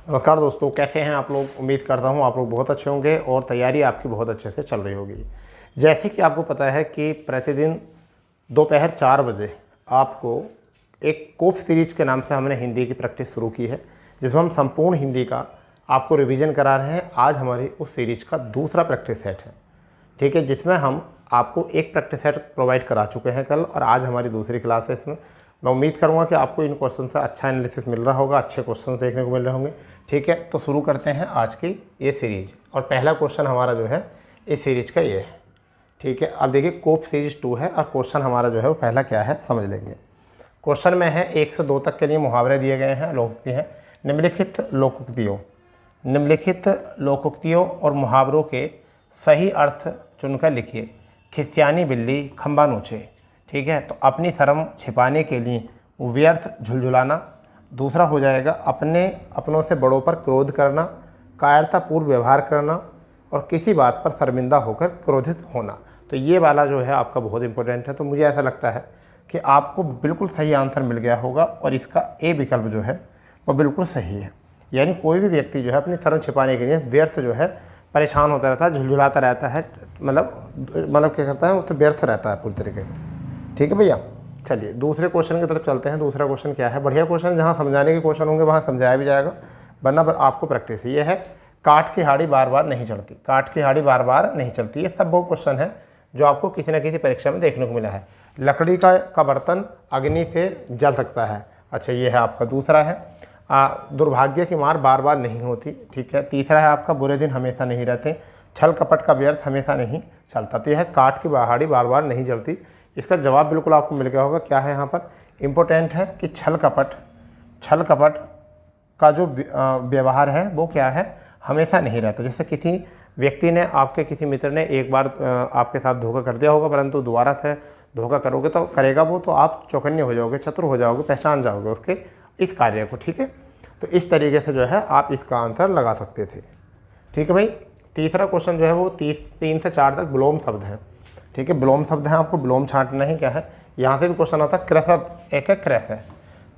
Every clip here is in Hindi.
नमस्कार दोस्तों, कैसे हैं आप लोग। उम्मीद करता हूं आप लोग बहुत अच्छे होंगे और तैयारी आपकी बहुत अच्छे से चल रही होगी। जैसे कि आपको पता है कि प्रतिदिन दोपहर 4 बजे आपको एक कोप सीरीज के नाम से हमने हिंदी की प्रैक्टिस शुरू की है, जिसमें हम संपूर्ण हिंदी का आपको रिवीजन करा रहे हैं। आज हमारी उस सीरीज का दूसरा प्रैक्टिस सेट है, ठीक है, जिसमें हम आपको एक प्रैक्टिस सेट प्रोवाइड करा चुके हैं कल, और आज हमारी दूसरी क्लास है। इसमें मैं उम्मीद करूंगा कि आपको इन क्वेश्चन से अच्छा एनालिसिस मिल रहा होगा, अच्छे क्वेश्चन देखने को मिल रहे होंगे। ठीक है, तो शुरू करते हैं आज की ये सीरीज। और पहला क्वेश्चन हमारा जो है इस सीरीज का ये है। ठीक है, अब देखिए कोप सीरीज 2 है और क्वेश्चन हमारा जो है वो पहला क्या है समझ लेंगे। क्वेश्चन में है 1 से 2 तक के लिए मुहावरे दिए गए हैं, लोकोक्ति हैं। निम्नलिखित लोकोक्तियों और मुहावरों के सही अर्थ चुनकर लिखिए। खिसियानी बिल्ली खंबा नोचे। ठीक है, तो अपनी शर्म छिपाने के लिए व्यर्थ झुलझुलाना। दूसरा हो जाएगा अपनों से बड़ों पर क्रोध करना, कायरतापूर्व व्यवहार करना और किसी बात पर शर्मिंदा होकर क्रोधित होना। तो ये वाला जो है आपका बहुत इंपॉर्टेंट है। तो मुझे ऐसा लगता है कि आपको बिल्कुल सही आंसर मिल गया होगा और इसका ए विकल्प जो है वो बिल्कुल सही है। यानी कोई भी व्यक्ति जो है अपनी शर्म छिपाने के लिए व्यर्थ जो है परेशान होता रहता है, झुलझुलाता रहता है, मतलब क्या करता है वो तो व्यर्थ रहता है पूरी तरीके से। ठीक है भैया, चलिए दूसरे क्वेश्चन की तरफ चलते हैं। दूसरा क्वेश्चन क्या है, बढ़िया क्वेश्चन, जहाँ समझाने के क्वेश्चन होंगे वहाँ समझाया भी जाएगा, वरना आपको प्रैक्टिस है। ये है काठ की हाड़ी बार बार नहीं चढ़ती। काठ की हाड़ी बार बार नहीं चढ़ती, ये सब वो क्वेश्चन है जो आपको किसी न किसी परीक्षा में देखने को मिला है। लकड़ी का बर्तन अग्नि से जल सकता है। अच्छा, ये है आपका दूसरा है। दुर्भाग्य की मार बार बार नहीं होती। ठीक है, तीसरा है आपका बुरे दिन हमेशा नहीं रहते। छल कपट का व्यर्थ हमेशा नहीं चलता। तो यह है काठ की हाड़ी बार बार नहीं जलती। इसका जवाब बिल्कुल आपको मिल गया होगा। क्या है यहाँ पर इम्पोर्टेंट है कि छल कपट का जो व्यवहार है वो क्या है, हमेशा नहीं रहता। जैसे किसी व्यक्ति ने, आपके किसी मित्र ने एक बार आपके साथ धोखा कर दिया होगा, परंतु दोबारा से धोखा करेगा वो, तो आप चौकन्ने हो जाओगे, चतुर हो जाओगे, पहचान जाओगे उसके इस कार्य को। ठीक है, तो इस तरीके से जो है आप इसका आंसर लगा सकते थे। ठीक है भाई, तीसरा क्वेश्चन जो है वो 3 से 4 तक विलोम शब्द हैं। ठीक है, विलोम शब्द हैं, आपको विलोम छांटना ही क्या है। यहाँ से भी क्वेश्चन आता है। क्रसब एक है, क्रस है।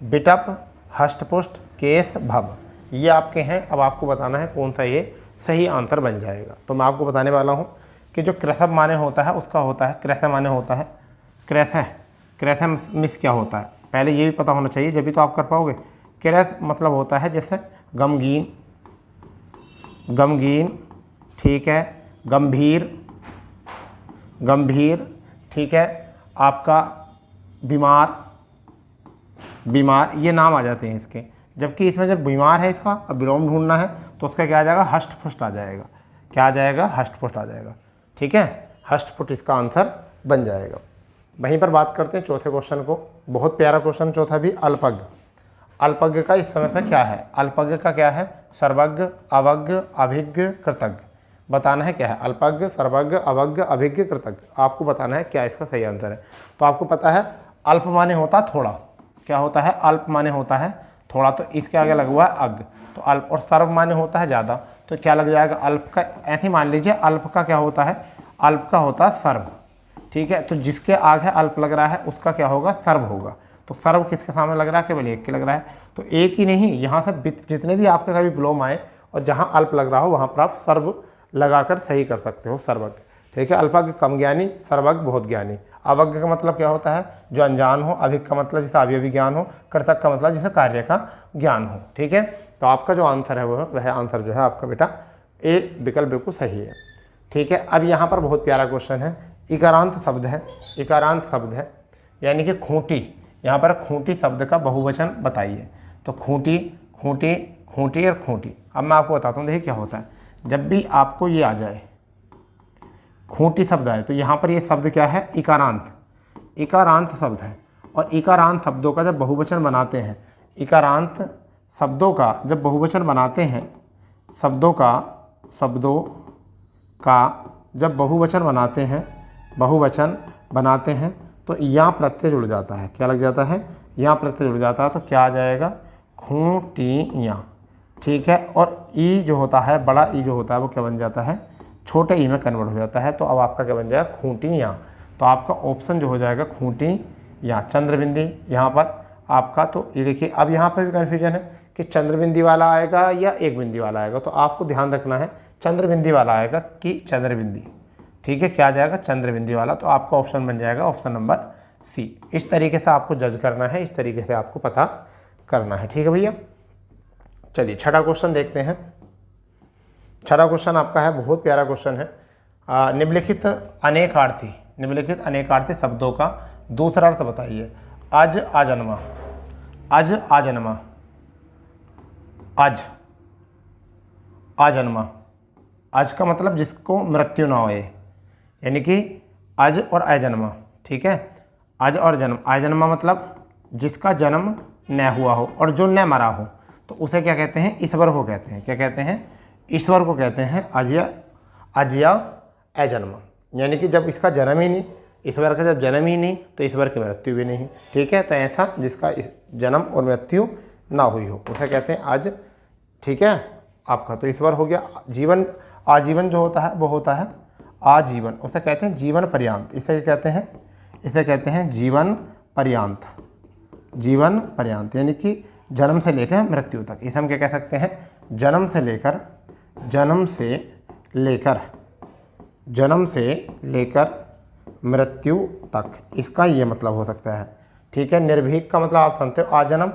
बिटअप, हष्टपुष्ट, केस, भव, ये आपके हैं। अब आपको बताना है कौन सा ये सही आंसर बन जाएगा। तो मैं आपको बताने वाला हूँ कि जो क्रसब माने होता है उसका होता है क्रस माने होता है क्रस मिस क्या होता है, पहले ये भी पता होना चाहिए, जब भी तो आप कर पाओगे। क्रस मतलब होता है जैसे गमगीन, ठीक है, गंभीर, ठीक है, आपका बीमार, ये नाम आ जाते हैं इसके। जबकि इसमें जब बीमार है इसका, अब विलोम ढूंढना है तो उसका क्या आ जाएगा, हष्टपुष्ट आ जाएगा। क्या आ जाएगा, हष्टपुष्ट आ जाएगा। ठीक है, हष्टपुष्ट इसका आंसर बन जाएगा। वहीं पर बात करते हैं चौथे क्वेश्चन को। बहुत प्यारा क्वेश्चन चौथा भी। अल्पज्ञ का इस समय पर क्या है। अल्पज्ञ का क्या है, सर्वज्ञ, अवज्ञ, अभिज्ञ, कृतज्ञ। बताना है क्या है, अल्पज्ञ, सर्वज्ञ, अवज्ञ, अभिज्ञ, कृतज्ञ। आपको बताना है क्या इसका सही आंसर है। तो आपको पता है अल्प माने होता है थोड़ा। क्या होता है, अल्प माने होता है थोड़ा, तो इसके आगे लगा हुआ है अज्ञ। तो अल्प, और सर्व माने होता है ज़्यादा, तो क्या लग जाएगा अल्प का। ऐसे मान लीजिए अल्प का क्या होता है, अल्प का होता है सर्व। ठीक है, तो जिसके आगे अल्प लग रहा है उसका क्या होगा, सर्व होगा। तो सर्व किसके सामने लग रहा है, केवल एक के लग रहा है। तो एक ही नहीं, यहाँ से जितने भी आपके कभी विलोम आए और जहाँ अल्प लग रहा हो वहाँ पर आप सर्व लगाकर सही कर सकते हो, सर्वज्ञ। ठीक है, अल्पज्ञ कम ज्ञानी, सर्वज्ञ बहुत ज्ञानी। अवज्ञ का मतलब क्या होता है, जो अनजान हो। अभिज्ञ का मतलब जैसे अवयवी ज्ञान हो। कृतज्ञ का मतलब जैसे कार्य का ज्ञान हो। ठीक है, तो आपका जो आंसर है वह आंसर जो है आपका बेटा ए विकल्प बिल्कुल सही है। ठीक है, अब यहाँ पर बहुत प्यारा क्वेश्चन है। इकारांत शब्द है, यानी कि खूंटी। यहाँ पर खूंटी शब्द का बहुवचन बताइए। तो खूंटी और खूंटी। अब मैं आपको बताता हूँ, देखिए क्या होता है। जब भी आपको ये आ जाए खूंटी शब्द आए, तो यहाँ पर ये शब्द क्या है, इकारांत शब्द है। और इकारांत शब्दों का जब बहुवचन बनाते हैं, इकारांत शब्दों का जब बहुवचन बनाते हैं, शब्दों का जब बहुवचन बनाते हैं तो यहाँ प्रत्यय जुड़ जाता है। क्या लग जाता है, यहाँ प्रत्यय जुड़ जाता है। तो क्या आ जाएगा, खूंटियाँ। ठीक है, और ई जो होता है, बड़ा ई जो होता है वो क्या बन जाता है, छोटे ई में कन्वर्ट हो जाता है। तो अब आपका क्या बन जाएगा, खूंटियाँ। तो आपका ऑप्शन जो हो जाएगा खूंटियाँ। चंद्रबिंदी यहाँ पर आपका, तो ये देखिए अब यहाँ पर भी कन्फ्यूजन है कि चंद्र बिंदी वाला आएगा या एक बिंदी वाला आएगा, तो आपको ध्यान रखना है चंद्र बिंदी वाला आएगा कि चंद्र बिंदी। ठीक है, क्या आ जाएगा? चंद्र बिंदी वाला। तो आपका ऑप्शन बन जाएगा ऑप्शन नंबर सी। इस तरीके से आपको जज करना है, इस तरीके से आपको पता करना है। ठीक है भैया, चलिए छठा क्वेश्चन देखते हैं। छठा क्वेश्चन आपका है, बहुत प्यारा क्वेश्चन है। निम्नलिखित अनेकार्थी शब्दों का दूसरा अर्थ बताइए। अज आजन्मा, अज आजन्मा, अज आजन्मा। अज का मतलब जिसको मृत्यु ना होए, यानी कि अज और अजन्मा। ठीक है, अज और जन्म। अजन्मा मतलब जिसका जन्म न हुआ हो और जो न मरा हो, तो उसे क्या कहते हैं? ईश्वर को कहते हैं। क्या कहते हैं? ईश्वर को कहते हैं अज या अजन्मा। यानी कि जब इसका जन्म ही नहीं, ईश्वर का जब जन्म ही नहीं, तो ईश्वर की मृत्यु भी नहीं। ठीक है, तो ऐसा जिसका जन्म और मृत्यु ना हुई हो उसे कहते हैं अज। ठीक है, आपका तो ईश्वर हो गया। जीवन, आजीवन जो होता है वो होता है आजीवन, उसे कहते हैं जीवन पर्यंत। इसे कहते हैं जीवन पर्यंत। जीवन पर्यंत यानी कि जन्म से लेकर मृत्यु तक। इसे हम क्या कह सकते हैं? जन्म से लेकर मृत्यु तक, इसका ये मतलब हो सकता है। ठीक है, निर्भीक का मतलब आप सुनते हो आजन्म,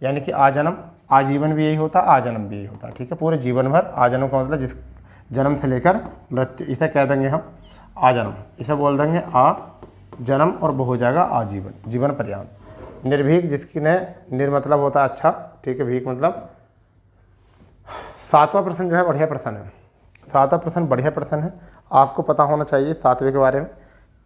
यानी कि आजन्म, आजीवन भी यही होता है, आजन्म भी यही होता है। ठीक है, पूरे जीवन भर। आजन्म का मतलब जिस जन्म से लेकर मृत्यु, इसे कह देंगे हम आजन्म। इसे बोल देंगे आ जन्म और वो हो जाएगा आजीवन, जीवन पर्यंत। निर्भीक जिसकी ने निर मतलब होता है अच्छा। ठीक है, भीख मतलब। सातवां प्रश्न जो है बढ़िया प्रश्न है। सातवां प्रश्न बढ़िया प्रश्न है, आपको पता होना चाहिए सातवें के बारे में,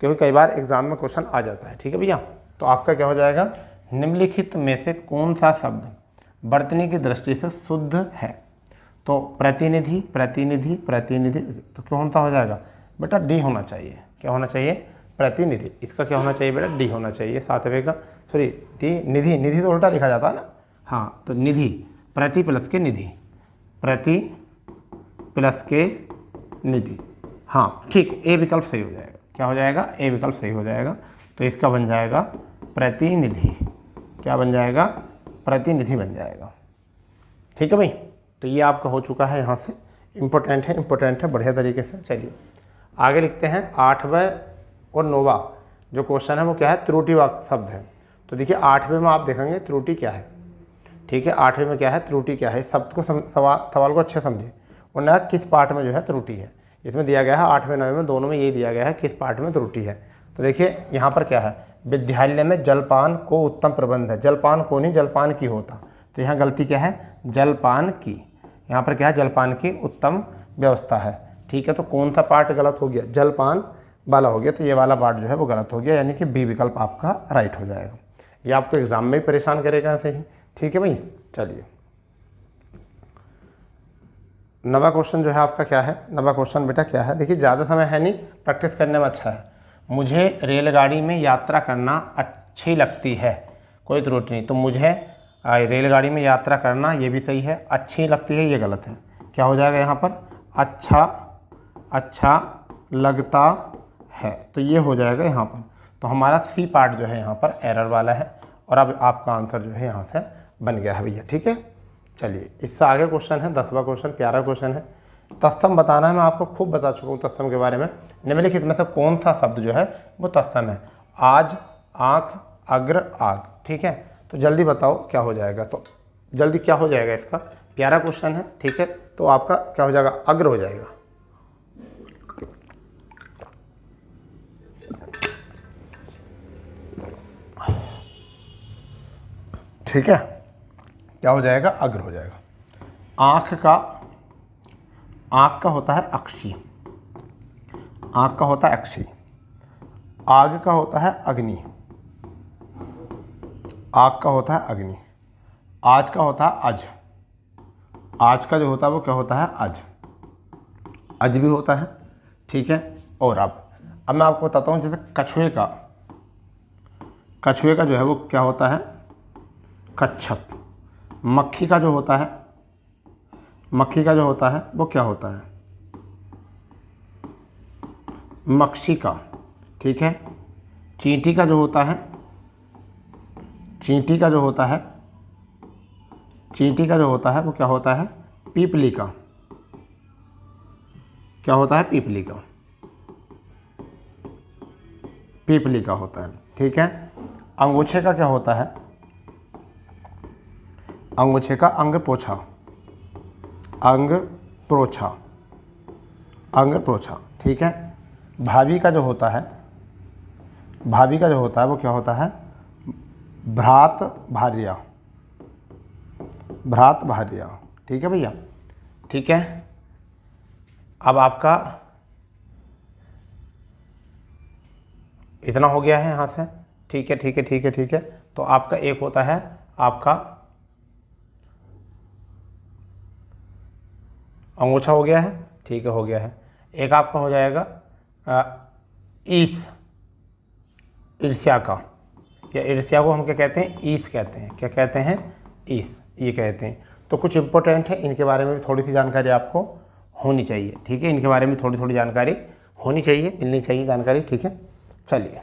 क्योंकि कई बार एग्जाम में क्वेश्चन आ जाता है। ठीक है भैया, तो आपका क्या हो जाएगा? निम्नलिखित में से कौन सा शब्द वर्तनी की दृष्टि से शुद्ध है? तो प्रतिनिधि, प्रतिनिधि, प्रतिनिधि, तो कौन सा हो जाएगा बेटा? डी होना चाहिए। क्या होना चाहिए? प्रतिनिधि। इसका क्या होना चाहिए बेटा? डी होना चाहिए सातवें का। Sorry, D. निधि, निधि तो उल्टा लिखा जाता है ना। हाँ, तो निधि, प्रति प्लस के निधि, प्रति प्लस के निधि। हाँ ठीक, ए विकल्प सही हो जाएगा। क्या हो जाएगा? ए विकल्प सही हो जाएगा। तो इसका बन जाएगा प्रतिनिधि। क्या बन जाएगा? प्रतिनिधि बन जाएगा। ठीक है भाई, तो ये आपका हो चुका है। यहाँ से इम्पोर्टेंट है बढ़िया तरीके से। चलिए आगे लिखते हैं। 8वां और 9वां जो क्वेश्चन है वो क्या है? त्रुटि वाक्य शब्द है। तो देखिए 8वें में आप देखेंगे त्रुटि क्या है। ठीक है, 8वें में क्या है? त्रुटि क्या है? शब्द को सवाल को अच्छे समझिए। उन्हें किस पार्ट में जो है त्रुटि है, इसमें दिया गया है 8वें 9वें में दोनों में यही दिया गया है किस पार्ट में त्रुटि है। तो देखिए यहाँ पर क्या है? विद्यालय में जलपान को उत्तम प्रबंध है। जलपान को नहीं, जलपान की होता। तो यहाँ गलती क्या है? जलपान की। यहाँ पर क्या है? जलपान की उत्तम व्यवस्था है। ठीक है, तो कौन सा पार्ट गलत हो गया? जलपान वाला हो गया। तो ये वाला पार्ट जो है वो गलत हो गया, यानी कि बी विकल्प आपका राइट हो जाएगा। ये आपको एग्जाम में ही परेशान करेगा ऐसे ही। ठीक है भाई, चलिए 9वां क्वेश्चन जो है आपका क्या है? 9वां क्वेश्चन बेटा क्या है? देखिए ज़्यादा समय है नहीं, प्रैक्टिस करने में अच्छा है। मुझे रेलगाड़ी में यात्रा करना अच्छी लगती है, कोई त्रुटि नहीं। तो मुझे रेलगाड़ी में यात्रा करना, ये भी सही है। अच्छी लगती है, ये गलत है। क्या हो जाएगा यहाँ पर? अच्छा लगता है, तो ये हो जाएगा यहाँ पर। तो हमारा सी पार्ट जो है यहाँ पर एरर वाला है, और अब आपका आंसर जो है यहाँ से बन गया है भैया। ठीक है, चलिए इससे आगे क्वेश्चन है 10वां क्वेश्चन, प्यारा क्वेश्चन है। तत्सम बताना है, मैं आपको खूब बता चुका हूँ तत्सम के बारे में। निम्नलिखित में से कौन सा शब्द जो है वो तत्सम है? आज, आँख, अग्र, आग। ठीक है, तो जल्दी बताओ क्या हो जाएगा? तो जल्दी क्या हो जाएगा इसका? प्यारा क्वेश्चन है। ठीक है, तो आपका क्या हो जाएगा? अग्र हो जाएगा। ठीक है, क्या हो जाएगा? अग्र हो जाएगा। आँख का होता है अक्षी, आँख का होता है अक्षी। आग का होता है अग्नि, आग का होता है अग्नि। आज का होता है अज, आज का जो होता है वो क्या होता है? अज, अज भी होता है। ठीक है, और अब मैं आपको बताता हूँ, जैसे कछुए का जो है वो क्या होता है? कच्छप। मक्खी का जो होता है, मक्खी का जो होता है वो क्या होता है? मक्षिका। ठीक है, चींटी का जो होता है, चींटी का जो होता है, चींटी का जो होता है वो क्या होता है, पीपली का। क्या होता है, पीपली का, पीपली का होता है। ठीक है। अंगूछे का क्या होता है, अंगूछे का अंग पोछा, अंग प्रोछा, अंग प्रोछा। ठीक है। भाभी का जो होता है, भाभी का जो होता है वो क्या होता है, भ्रात भार्या, भ्रात भार्या। ठीक है भैया। ठीक है। अब आपका इतना हो गया है यहाँ से। ठीक है, ठीक है, ठीक है, ठीक है। तो आपका एक होता है आपका अंगूछा हो गया है। ठीक है, हो गया है। एक आपका हो जाएगा ईस, ईर्ष्या का, या ईर्ष्या को हम क्या कहते हैं, ईस कहते हैं। क्या कहते हैं, ईस, ये कहते हैं। तो कुछ इंपॉर्टेंट है, इनके बारे में भी थोड़ी सी जानकारी आपको होनी चाहिए। ठीक है, इनके बारे में थोड़ी थोड़ी जानकारी होनी चाहिए, मिलनी चाहिए जानकारी। ठीक है। चलिए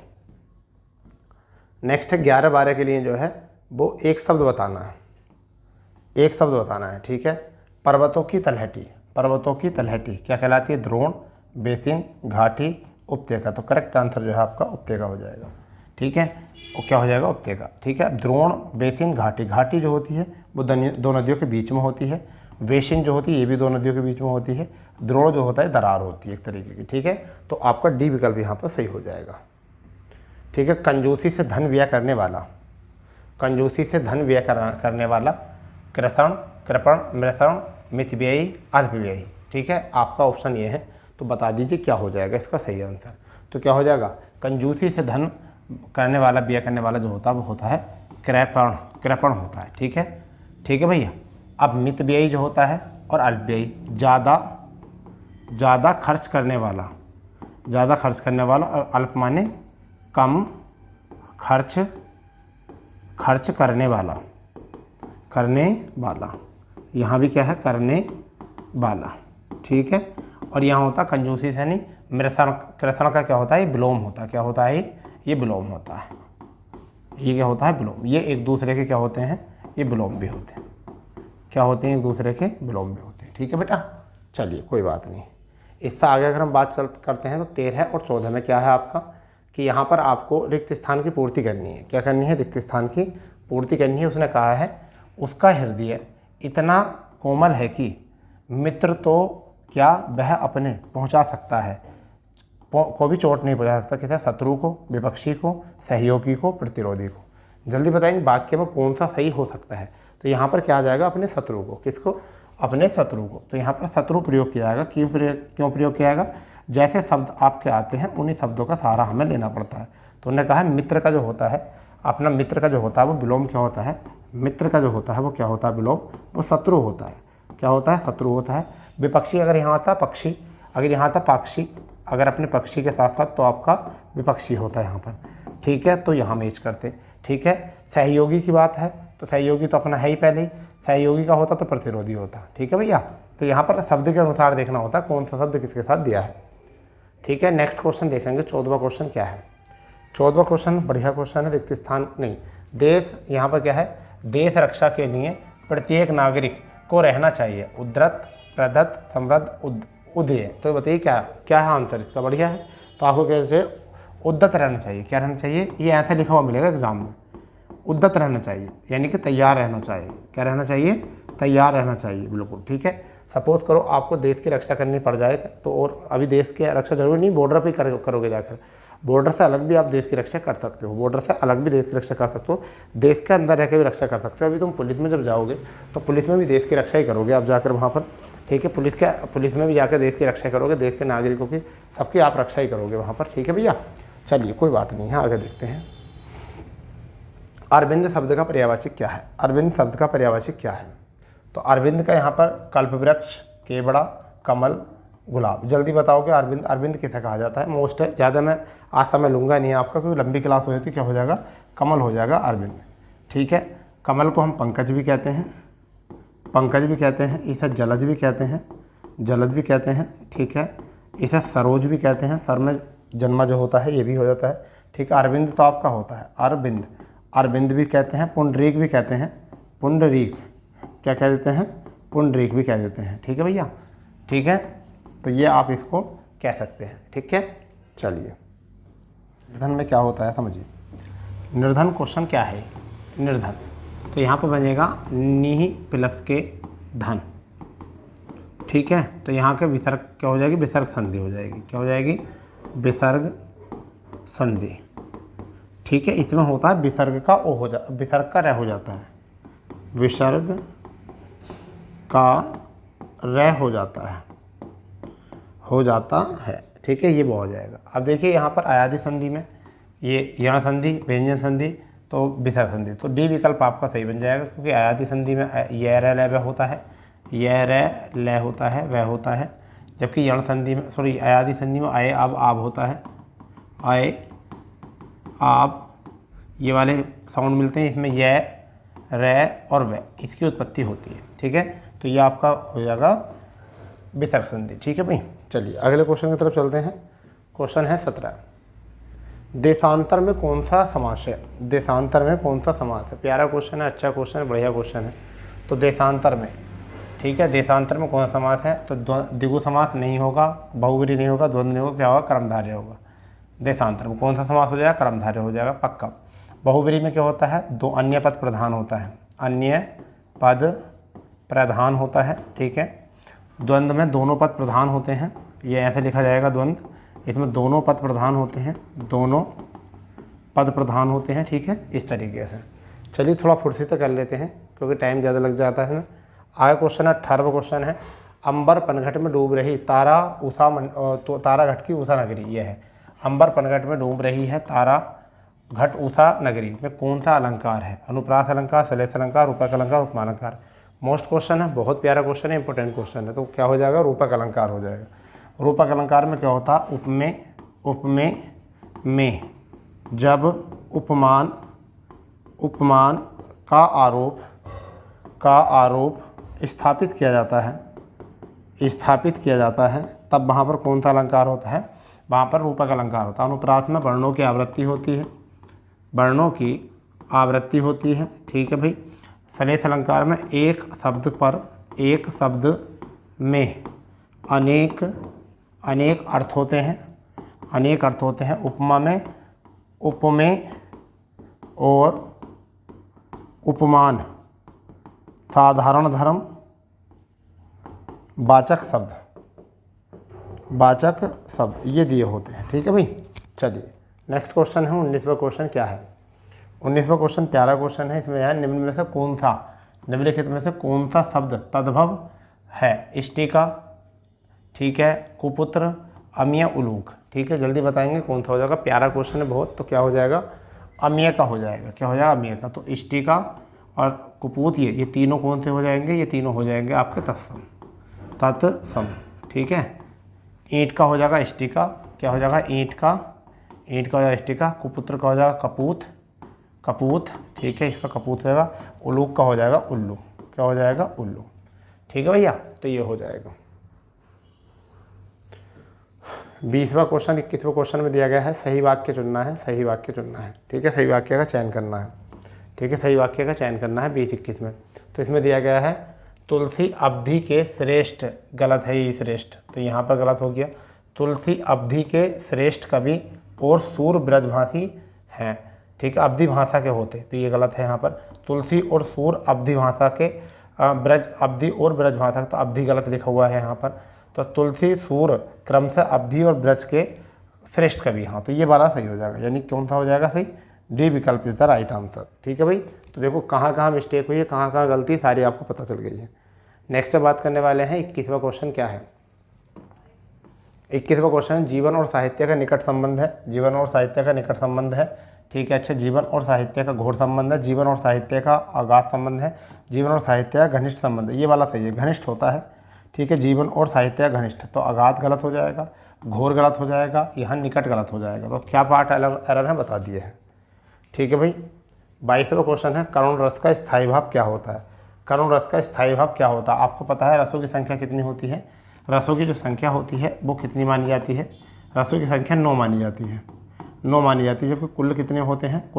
नेक्स्ट है 11-12 के लिए जो है वो एक शब्द बताना है, एक शब्द बताना है। ठीक है। पर्वतों की तलहटी, पर्वतों की तलहटी क्या कहलाती है, द्रोण, बेसिन, घाटी, उपत्यका। तो करेक्ट आंसर जो है आपका उपत्यका हो जाएगा। ठीक है, वो क्या हो जाएगा, उपत्यका। ठीक है। द्रोण, बेसिन, घाटी। घाटी जो होती है वो दो नदियों के बीच में होती है। बेसिन जो होती है ये भी दो नदियों के बीच में होती है। द्रोण जो होता है दरार होती है एक तरीके की। ठीक है। तो आपका डी विकल्प यहाँ पर सही हो जाएगा। ठीक है। कंजूसी से धन व्यय करने वाला, कंजूसी से धन व्यय करने वाला, कृषण, कृपण, मृषण, मितव्ययी, अल्पव्ययी। ठीक है। आपका ऑप्शन ये है, तो बता दीजिए क्या हो जाएगा इसका सही आंसर। तो क्या हो जाएगा, कंजूसी से धन करने वाला, व्यय करने वाला जो होता है वो होता है कृपण, कृपण होता है। ठीक है, ठीक है भैया। अब मितव्ययी जो होता है और अल्पव्ययी, ज़्यादा खर्च करने वाला, ज़्यादा खर्च करने वाला, और अल्प माने कम खर्च करने वाला, करने वाला। यहाँ भी क्या है, करने वाला। ठीक है। और यहाँ होता कंजूसी से नहीं, मृषण, कृषण का क्या होता है, ये विलोम होता है। क्या होता है, ये विलोम होता है। ये क्या होता है, विलोम। ये एक दूसरे के क्या होते हैं, ये विलोम भी होते हैं। क्या होते हैं, एक दूसरे के विलोम भी होते हैं। ठीक है बेटा। चलिए कोई बात नहीं। इससे आगे अगर हम बात करते हैं तो 13 और 14 में क्या है आपका, कि यहाँ पर आपको रिक्त स्थान की पूर्ति करनी है। क्या करनी है, रिक्त स्थान की पूर्ति करनी है। उसने कहा है उसका हृदय इतना कोमल है कि मित्र तो क्या वह अपने पहुँचा सकता है, को भी चोट नहीं पहुँचा सकता। किसे, शत्रु को, विपक्षी को, सहयोगी को, प्रतिरोधी को। जल्दी बताएंगे वाक्य में कौन सा सही हो सकता है। तो यहाँ पर क्या आ जाएगा, अपने शत्रु को। किसको, अपने शत्रु को। तो यहाँ पर शत्रु प्रयोग किया जाएगा। क्यों प्रयोग किया जाएगा, जैसे शब्द आपके आते हैं उन्हीं शब्दों का सहारा हमें लेना पड़ता है। तो उन्होंने कहा मित्र का जो होता है, अपना मित्र का जो होता है वो विलोम क्या होता है, मित्र का जो होता है वो क्या होता है, विलोम, वो शत्रु होता है। क्या होता है, शत्रु होता है। विपक्षी अगर यहाँ आता पक्षी, अगर यहाँ आता पक्षी, अगर अपने पक्षी के साथ साथ तो आपका विपक्षी होता है यहाँ पर। ठीक है। तो यहाँ मैच करते। ठीक है। सहयोगी की बात है तो सहयोगी तो अपना है ही पहले ही, सहयोगी का होता तो प्रतिरोधी होता। ठीक है भैया। तो यहाँ पर शब्द के अनुसार देखना होता है कौन सा शब्द किसके साथ दिया है। ठीक है। नेक्स्ट क्वेश्चन देखेंगे। 14वां क्वेश्चन क्या है, 14वां क्वेश्चन बढ़िया क्वेश्चन है। रिक्त स्थान नहीं, देश, यहाँ पर क्या है, देश रक्षा के लिए प्रत्येक नागरिक को रहना चाहिए उद्धत, प्रदत्त, समृद्ध, उदय। तो बताइए क्या क्या है आंसर इसका, बढ़िया है। तो आपको क्या चाहिए, उद्धत रहना चाहिए। क्या रहना चाहिए, ये ऐसा लिखा हुआ मिलेगा एग्जाम में, उद्धत रहना चाहिए, यानी कि तैयार रहना चाहिए। क्या रहना चाहिए, तैयार रहना चाहिए, बिल्कुल। ठीक है। सपोज करो आपको देश की रक्षा करनी पड़ जाए तो, और अभी देश की रक्षा जरूरी नहीं बॉर्डर पे करोगे जाकर, बॉर्डर से अलग भी आप देश की रक्षा कर सकते हो, बॉर्डर से अलग भी देश की रक्षा कर सकते हो, देश के अंदर रह के भी रक्षा कर सकते हो। अभी तुम पुलिस में जब जाओगे तो पुलिस में भी देश की रक्षा ही करोगे आप जाकर वहाँ पर। ठीक है। पुलिस में भी जाकर देश की रक्षा करोगे, देश के नागरिकों की सबकी आप रक्षा ही करोगे वहाँ पर। ठीक है भैया। चलिए कोई बात नहीं है, आगे देखते हैं। अरविंद शब्द का पर्यायवाची क्या है, अरविंद शब्द का पर्यायवाची क्या है। तो अरविंद का यहाँ पर कल्पवृक्ष, केवड़ा, कमल, गुलाब। जल्दी बताओ कि अरविंद, अरविंद किसे कहा जाता है। मोस्ट है, ज़्यादा मैं आज समय लूँगा नहीं आपका क्योंकि लंबी क्लास हो जाती, क्या हो जाएगा, कमल हो जाएगा अरविंद। ठीक है। कमल को हम पंकज भी कहते हैं, पंकज भी कहते हैं, इसे जलज भी कहते हैं, जलज भी कहते हैं। ठीक है। इसे सरोज भी कहते हैं, सर में जन्मा जो होता है ये भी हो जाता है। ठीक है। अरविंद तो आपका होता है अरविंद, अरविंद भी कहते हैं, पुंडरीक भी कहते हैं, पुंडरीक, क्या कह देते हैं, पुंडरीक भी कह देते हैं। ठीक है भैया, ठीक है, तो ये आप इसको कह सकते हैं। ठीक है, चलिए निर्धन में क्या होता है समझिए। निर्धन क्वेश्चन क्या है, निर्धन, तो यहाँ पर बनेगा नी प्लस के धन। ठीक है, तो यहाँ के विसर्ग क्या हो जाएगी, विसर्ग संधि हो जाएगी। क्या हो जाएगी, विसर्ग संधि। ठीक है, इसमें होता है विसर्ग का ओ हो जा, विसर्ग का र हो जाता है, विसर्ग का र हो जाता है, ठीक है, ये वो हो जाएगा। अब देखिए यहाँ पर अयादि संधि में ये यण संधि, व्यंजन संधि, तो विसर्ग संधि, तो डी विकल्प आपका सही बन जाएगा, क्योंकि अयादि संधि में य र ल वह होता है, य र ल होता है, वह होता है, जबकि यण संधि में सॉरी अयादि संधि में आए अब आब होता है, आए आप, ये वाले साउंड मिलते हैं, इसमें य र और व इसकी उत्पत्ति होती है। ठीक है, तो ये आपका हो जाएगा विसर्ग संधि। ठीक है भाई, चलिए अगले क्वेश्चन की तरफ चलते हैं। क्वेश्चन है 17, देशांतर में कौन सा समास है, देशांतर में कौन सा समास है। प्यारा क्वेश्चन है, अच्छा क्वेश्चन है, बढ़िया क्वेश्चन है। तो देशांतर में, ठीक है, देशांतर में कौन सा समास है, तो द्विगु समास नहीं होगा, बहुव्रीहि नहीं होगा, द्वंद्व नहीं होगा, क्या होगा, कर्मधारय होगा। देशांतर में कौन सा समास हो जाएगा, कर्मधारय हो जाएगा पक्का। बहुव्रीहि में क्या होता है, दो अन्य पद प्रधान होता है, अन्य पद प्रधान होता है। ठीक है, द्वंद्व में दोनों पद प्रधान होते हैं, ये ऐसे लिखा जाएगा द्वंद्व, इसमें दोनों पद प्रधान होते हैं, दोनों पद प्रधान होते हैं। ठीक है, इस तरीके से। चलिए थोड़ा फुर्ती से कर लेते हैं क्योंकि टाइम ज़्यादा लग जाता है ना। आगे क्वेश्चन 18वां क्वेश्चन है, अंबर पनघट में डूब रही तारा उषा तो तारा घट की उषा नगरी, ये है अंबर पनघट में डूब रही है तारा घट उषा नगरी में कौन सा अलंकार है, अनुप्रास अलंकार, सलेस अलंकार, रूपक अलंकार, उपमा अलंकार। मोस्ट क्वेश्चन है, बहुत प्यारा क्वेश्चन है, इंपॉर्टेंट क्वेश्चन है, तो क्या हो जाएगा, रूपक अलंकार हो जाएगा। रूपक अलंकार में क्या होता है, उपमेय में जब उपमान का आरोप स्थापित किया जाता है तब वहाँ पर कौन सा अलंकार होता है, वहाँ पर रूपक अलंकार होता है। अनुप्रास में वर्णों की आवृत्ति होती है, ठीक है भाई। सलेस अलंकार में एक शब्द में अनेक अर्थ होते हैं। उपमा में उपमेय और उपमान साधारण धर्म वाचक शब्द ये दिए होते हैं। ठीक है भाई, चलिए नेक्स्ट क्वेश्चन है 19वां क्वेश्चन। क्या है 19वां क्वेश्चन, प्यारा क्वेश्चन है। इसमें है निम्नलिखित में से कौन सा शब्द तद्भव है, इष्टिका, ठीक है, कुपुत्र, अम्य, उलूक। ठीक है, जल्दी बताएंगे कौन सा हो जाएगा, प्यारा क्वेश्चन है बहुत, तो क्या हो जाएगा, अम्य का हो जाएगा। क्या हो जाएगा, अम्य का। तो इष्टिका और कुपूत ये तीनों कौन से हो जाएंगे, ये तीनों हो जाएंगे आपके तत्सम। ठीक है, ईंट का हो जाएगा इष्टिका, क्या हो जाएगा, ईंट का हो जाएगा इष्टिका। कुपुत्र का हो जाएगा कपूत, ठीक है, इसका कपूत हो जाएगा। उलूक का हो जाएगा उल्लू, क्या हो जाएगा, उल्लू। ठीक है भैया, तो ये हो जाएगा। 20वां क्वेश्चन 21वें क्वेश्चन में दिया गया है, सही वाक्य चुनना है। ठीक है, सही वाक्य का चयन करना है। ठीक है, सही वाक्य का चयन करना है 20-21 में। तो इसमें दिया गया है तुलसी अवधि के श्रेष्ठ, गलत है ये श्रेष्ठ, तो यहाँ पर गलत हो गया। तुलसी अवधि के श्रेष्ठ कवि और सूर ब्रजभाषी हैं। ठीक है, अवधि भाषा के होते, तो ये गलत है यहाँ पर। तुलसी और सूर अवधि भाषा के, अवधि और ब्रज भाषा, तो अवधि गलत लिखा हुआ है यहाँ पर। तो तुलसी सूर क्रमशः अवधि और ब्रज के श्रेष्ठ कवि, हाँ, तो ये वाला सही हो जाएगा। यानी कौन सा हो जाएगा सही, डी विकल्प इज द राइट आंसर। ठीक है भाई, तो देखो कहाँ मिस्टेक हुई है, कहाँ गलती, सारी आपको पता चल गई है। नेक्स्ट बात करने वाले हैं 21वां क्वेश्चन। क्या है 21वां क्वेश्चन, जीवन और साहित्य का निकट संबंध है। ठीक है, अच्छा, जीवन और साहित्य का घोर संबंध है, जीवन और साहित्य का अगाध संबंध है, जीवन और साहित्य का घनिष्ठ संबंध है। ये वाला सही है, घनिष्ठ होता है। ठीक है, जीवन और साहित्य का घनिष्ठ, तो अगाध गलत हो जाएगा, घोर गलत हो जाएगा, यहाँ निकट गलत हो जाएगा। तो क्या पार्ट एरर है बता दिए हैं। ठीक है भाई, 22वां क्वेश्चन है, करुण रस का स्थायी भाव क्या होता है। आपको पता है रसों की संख्या कितनी होती है, रसों की जो संख्या होती है वो कितनी मानी जाती है, रसों की संख्या 9 मानी जाती है, जबकि कुल कितने होते हैं,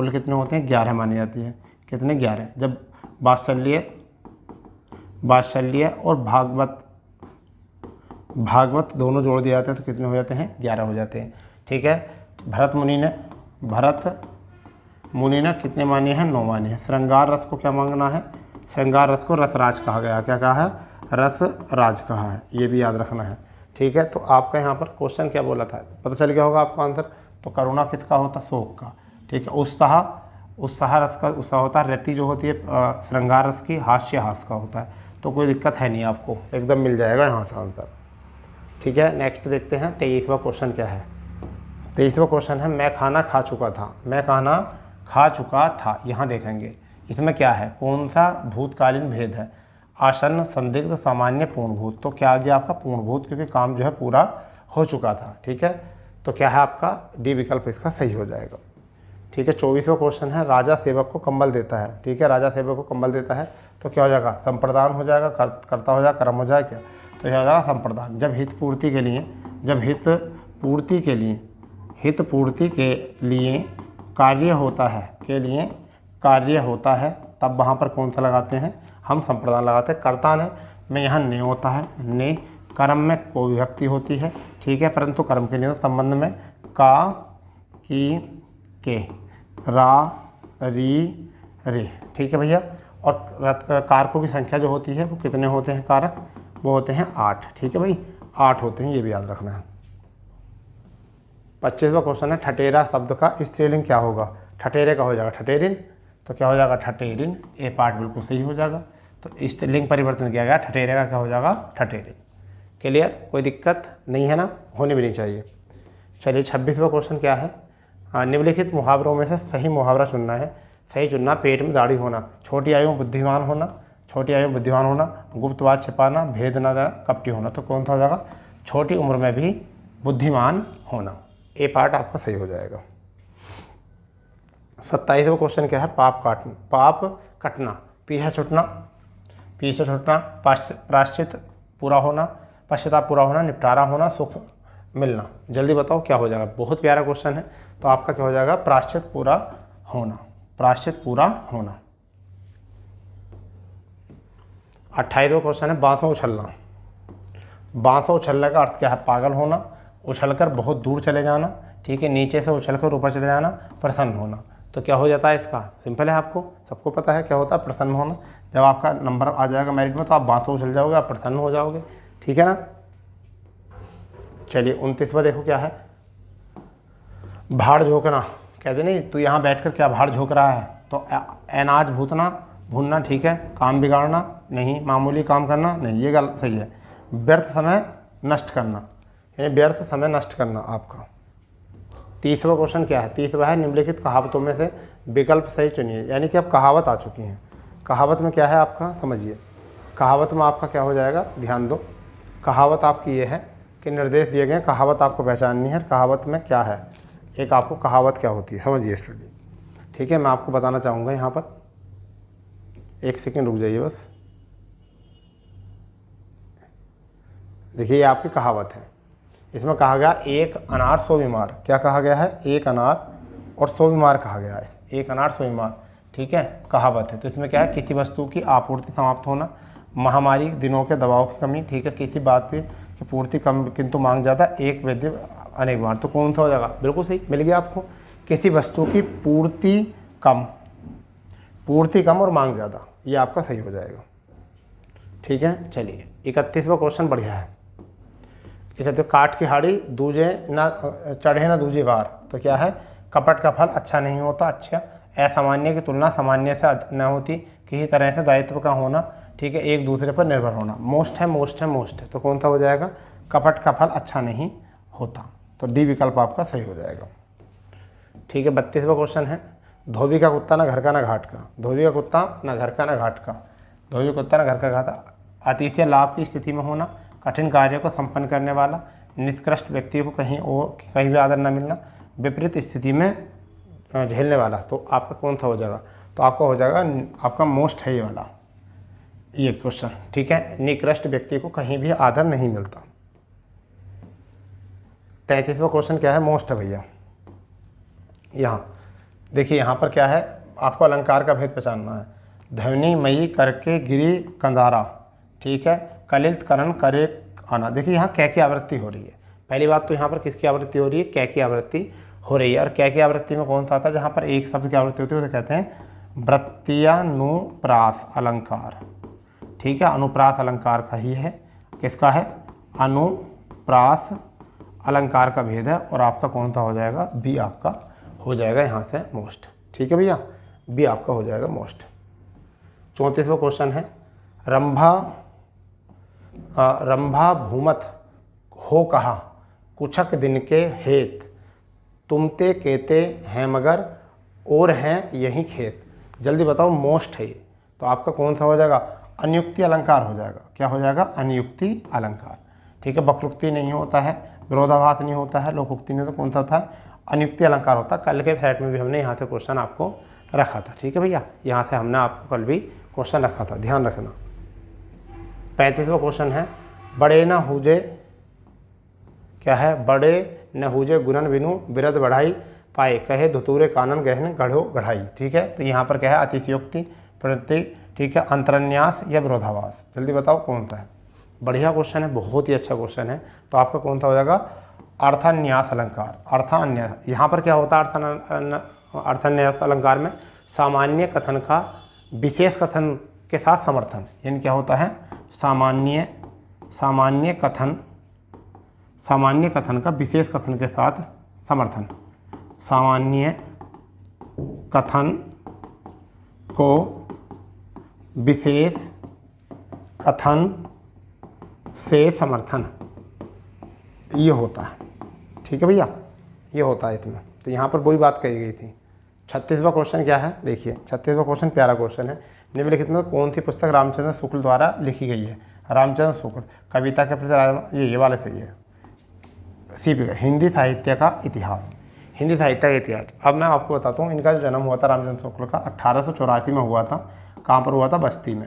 11 मानी जाती है। कितने, 11। जब वात्सल्य वात्सल्य और भागवत, भागवत दोनों जोड़ दिए जाते हैं तो कितने हो जाते हैं? 11 हो जाते हैं। ठीक है, भरत मुनि ने कितने माने हैं? 9 माने हैं। श्रृंगार रस को क्या मांगना है? श्रृंगार रस को रसराज कहा गया। क्या कहा है? रसराज कहा है, ये भी याद रखना है। ठीक है, तो आपका यहाँ पर क्वेश्चन क्या बोला था, पता चल गया होगा आपको आंसर। तो करुणा किसका होता? शोक का। ठीक है, उत्साह रस का उत्साह होता है, रति जो होती है श्रृंगार रस की हास्य का होता है। तो कोई दिक्कत है नहीं, आपको एकदम मिल जाएगा यहाँ से आंसर। ठीक है, नेक्स्ट देखते हैं 23वां क्वेश्चन क्या है। 23वां क्वेश्चन है मैं खाना खा चुका था। मैं खाना खा चुका था, यहाँ देखेंगे इसमें क्या है, कौन सा भूतकालीन भेद है? आसन्न, संदिग्ध, सामान्य, पूर्णभूत। तो क्या आ गया आपका? पूर्णभूत, क्योंकि काम जो है पूरा हो चुका था। ठीक है, तो क्या है आपका? डी विकल्प इसका सही हो जाएगा। ठीक है, 24वां क्वेश्चन है राजा सेवक को कंबल देता है। ठीक है, राजा सेवक को कंबल देता है तो क्या हो जाएगा? संप्रदान हो जाएगा, कर्ता हो जाएगा, कर्म हो जाएगा क्या? तो यह हो जाएगा संप्रदान। जब हित पूर्ति के लिए कार्य होता है तब वहाँ पर कौन सा लगाते हैं? हम संप्रदान लगाते हैं। कर्ता में यहाँ ने होता है, ने। कर्म में को विभक्ति होती है। ठीक है, परंतु कर्म के लिए संबंध में का, की, के, रा, री, रे। ठीक है भैया, और कारकों की संख्या जो होती है वो कितने होते हैं कारक? वो होते हैं 8। ठीक है भाई, 8 होते हैं, ये भी याद रखना है। 25वां क्वेश्चन है ठटेरा शब्द का स्त्रीलिंग क्या होगा? ठटेरे का हो जाएगा ठटेरिन। तो क्या हो जाएगा? ठटेरिन। ए पार्ट बिल्कुल सही हो जाएगा। तो स्त्रीलिंग परिवर्तन किया गया, ठटेरे का क्या हो जाएगा? ठटेरिन। क्लियर, कोई दिक्कत नहीं है ना, होनी भी नहीं चाहिए। चलिए 26वां क्वेश्चन क्या है, निम्नलिखित मुहावरों में से सही मुहावरा चुनना है। सही चुनना, पेट में दाढ़ी होना, छोटी आयु में बुद्धिमान होना, गुप्त बात छिपाना, भेद न कपटी होना। तो कौन सा हो जाएगा? छोटी उम्र में भी बुद्धिमान होना। ए पार्ट आपका सही हो जाएगा। 27वां क्वेश्चन क्या है, पाप कटना, पीछे छूटना, प्राश्चित पूरा होना, पश्चाताप पूरा होना, निपटारा होना, सुख मिलना। जल्दी बताओ क्या हो जाएगा? बहुत प्यारा क्वेश्चन है। तो आपका क्या हो जाएगा? प्राश्चित पूरा होना। 28वां क्वेश्चन है बांसों उछलना। बांसों उछलने का अर्थ क्या है? पागल होना, उछलकर बहुत दूर चले जाना। ठीक है, नीचे से उछलकर ऊपर चले जाना, प्रसन्न होना। तो क्या हो जाता है इसका? सिंपल है, आपको सबको पता है क्या होता है? प्रसन्न होना। जब आपका नंबर आ जाएगा मेरिट में तो आप बांसों उछल जाओगे, आप प्रसन्न हो जाओगे। ठीक है ना। चलिए 29वां देखो क्या है, भाड़ झोंकना। कहते नहीं तू यहाँ बैठकर क्या भाड़ झोंक रहा है? तो अनाज भूनना। ठीक है, काम बिगाड़ना नहीं, मामूली काम करना नहीं, ये गलत सही है। व्यर्थ समय नष्ट करना, यानी व्यर्थ समय नष्ट करना आपका। 30वां क्वेश्चन क्या है? 30वां है निम्नलिखित कहावतों में से विकल्प सही चुनिए। यानी कि अब कहावत आ चुकी हैं। कहावत में क्या है आपका? समझिए, कहावत में आपका क्या हो जाएगा? ध्यान दो, कहावत आपकी ये है कि निर्देश दिए गए, कहावत आपको पहचाननी है। कहावत में क्या है? एक आपको कहावत क्या होती है समझिए इसके लिए। ठीक है, मैं आपको बताना चाहूँगा यहाँ पर, एक सेकेंड रुक जाइए बस। देखिए ये आपकी कहावत है। इसमें कहा गया एक अनार 100 बीमार। क्या कहा गया है? एक अनार और 100 बीमार कहा गया है। एक अनार 100 बीमार। ठीक है, कहावत है। तो इसमें क्या है? किसी वस्तु की आपूर्ति समाप्त होना, महामारी, दिनों के दबाव की कमी। ठीक है, किसी बात की पूर्ति कम किंतु मांग ज़्यादा, एक वैद्य अनेक बार। तो कौन सा हो जाएगा? बिल्कुल सही, मिल गया आपको। किसी वस्तु की पूर्ति कम और मांग ज़्यादा, ये आपका सही हो जाएगा। ठीक है, चलिए 31वां क्वेश्चन बढ़िया है। ठीक है, तो काट की हाड़ी दूजे ना चढ़े ना दूजे बार। तो क्या है? कपट का फल अच्छा नहीं होता। अच्छा, असामान्य की तुलना सामान्य से न होती, किसी तरह से दायित्व का होना। ठीक है, एक दूसरे पर निर्भर होना। मोस्ट है। तो कौन सा हो जाएगा? कपट का फल अच्छा नहीं होता। तो डी विकल्प आपका सही हो जाएगा। ठीक है, 32वां क्वेश्चन है धोबी का कुत्ता ना घर का ना घाट का। धोबी का कुत्ता ना घर का ना घाट का। धोबी कुत्ता ना घर का घाट। अतिशय लाभ की स्थिति में होना, कठिन कार्य को संपन्न करने वाला, निष्कृष्ट व्यक्ति को कहीं भी आदर न मिलना, विपरीत स्थिति में झेलने वाला। तो आपका कौन सा हो जाएगा? तो आपका हो जाएगा आपका मोस्ट है ये वाला, ये क्वेश्चन। ठीक है, निकृष्ट व्यक्ति को कहीं भी आदर नहीं मिलता। 33वां क्वेश्चन क्या है? मोस्ट है भैया। यहाँ देखिए, यहाँ पर क्या है? आपको अलंकार का भेद पहचानना है। ध्वनि मयी करके गिरी कंदारा। ठीक है। कलित करण करे आना, देखिए यहाँ कै की आवृत्ति हो रही है। पहली बात तो यहाँ पर किसकी आवृत्ति हो रही है, कै की आवृत्ति हो रही है। और कै की आवृत्ति में कौन सा आता है, जहाँ पर एक शब्द की आवृत्ति होती है उसे कहते हैं वृत्त्यानुप्रास अलंकार। ठीक है, अनुप्रास अलंकार का ही है, किसका है, अनुप्रास अलंकार का भेद है। और आपका कौन सा हो जाएगा, बी आपका हो जाएगा यहाँ से मोस्ट। ठीक है भैया, बी आपका हो जाएगा मोस्ट। 34वां क्वेश्चन है, रंभा भूमत हो कहा कुछक दिन के हेत, तुमते कहते हैं मगर और हैं यही खेत। जल्दी बताओ, मोस्ट है ये, तो आपका कौन सा हो जाएगा, अनियुक्ति अलंकार हो जाएगा। क्या हो जाएगा, अनियुक्ति अलंकार। ठीक है, वक्रोक्ति नहीं होता है, विरोधाभास नहीं होता है, लोकोक्ति नहीं, तो कौन सा था, अनियुक्ति अलंकार होता है। कल के सेट में भी हमने यहाँ से क्वेश्चन आपको रखा था। ठीक है भैया, यहाँ से हमने आपको कल भी क्वेश्चन रखा था, ध्यान रखना। 35वां क्वेश्चन है, बड़े न हुजे, क्या है, बड़े न हुजे गुणन बिनु बिरद बढ़ाई पाए, कहे धुतूरे कानन गहन गढ़ो गढ़ाई। ठीक है, तो यहाँ पर क्या है, अतिशयोक्ति, प्रत्यय, ठीक है, अंतरन्यास या विरोधाभास। जल्दी बताओ कौन सा है। बढ़िया क्वेश्चन है, बहुत ही अच्छा क्वेश्चन है। तो आपका कौन सा हो जाएगा, अर्थान्यास अलंकार। अर्थान्यास, यहाँ पर क्या होता है, अर्थान्यास अलंकार में सामान्य कथन का विशेष कथन के साथ समर्थन, यानी क्या होता है, सामान्य कथन का विशेष कथन के साथ समर्थन। सामान्य कथन को विशेष कथन से समर्थन, ये होता है। ठीक है भैया, ये होता है इसमें। तो यहाँ पर वही बात कही गई थी। 36वां क्वेश्चन क्या है, देखिए 36वां क्वेश्चन प्यारा क्वेश्चन है। निम्नलिखित में कौन सी पुस्तक रामचंद्र शुक्ल द्वारा लिखी गई है। रामचंद्र शुक्ल, कविता के प्रति, ये वाले सही है। सीपी का हिंदी साहित्य का इतिहास, हिंदी साहित्य का इतिहास। अब मैं आपको बताता हूँ, इनका जो जन्म हुआ था रामचंद्र शुक्ल का 1884 में हुआ था। कहाँ पर हुआ था, बस्ती में।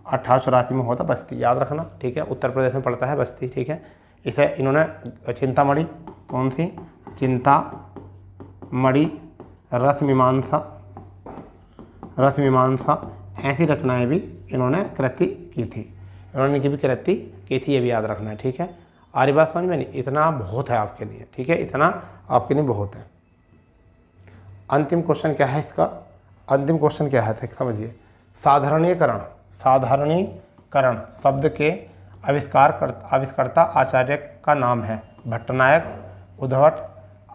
1884 में हुआ था बस्ती, याद रखना। ठीक है, उत्तर प्रदेश में पड़ता है बस्ती। ठीक है, इसे इन्होंने चिंतामणि, कौन सी, चिंतामणि, रसमीमांसा, ऐसी रचनाएं भी इन्होंने कृति की थी। इन्होंने की भी कृति की थी, ये भी याद रखना है। ठीक है, आर्य बात समझ में नहीं, इतना बहुत है आपके लिए। ठीक है, इतना आपके लिए बहुत है। अंतिम क्वेश्चन क्या है इसका, अंतिम क्वेश्चन क्या है समझिए। साधारणीकरण शब्द के आविष्कर्ता आचार्य का नाम है। भट्टनायक, उद्भट,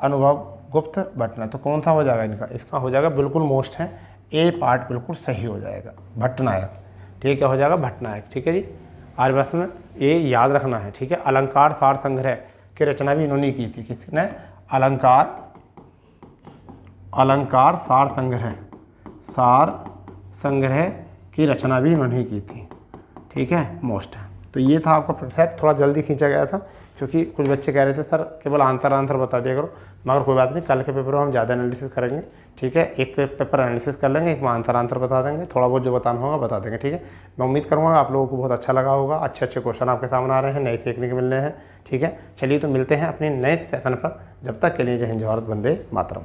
अनुभव गुप्त, भट्टनायक। तो कौन सा हो जाएगा इनका, इसका हो जाएगा बिल्कुल मोस्ट है, ए पार्ट बिल्कुल सही हो जाएगा, भट्टनायक। ठीक है, हो जाएगा भट्टनायक। ठीक है जी, आर्यभट्ट में ये याद रखना है। ठीक है, अलंकार सार संग्रह की रचना भी इन्होंने की थी। किसने, अलंकार सार संग्रह की रचना भी इन्होंने की थी। ठीक है, मोस्ट है। तो ये था आपका सेट, थोड़ा जल्दी खींचा गया था क्योंकि कुछ बच्चे कह रहे थे सर केवल आंसर बता दिया करो, मगर कोई बात नहीं, कल के पेपर में हम ज़्यादा एनालिसिस करेंगे। ठीक है, एक पेपर एनालिसिस कर लेंगे, एक में आंसर बता देंगे, थोड़ा बहुत जो बताना होगा बता देंगे। ठीक है, मैं उम्मीद करूँगा आप लोगों को बहुत अच्छा लगा होगा। अच्छे क्वेश्चन आपके सामने आ रहे हैं, नए सीखने के मिल रहे हैं। ठीक है, चलिए तो मिलते हैं अपने नए सेशन पर। जब तक के लिए जय हिंद, जय भारत, वंदे मातरम।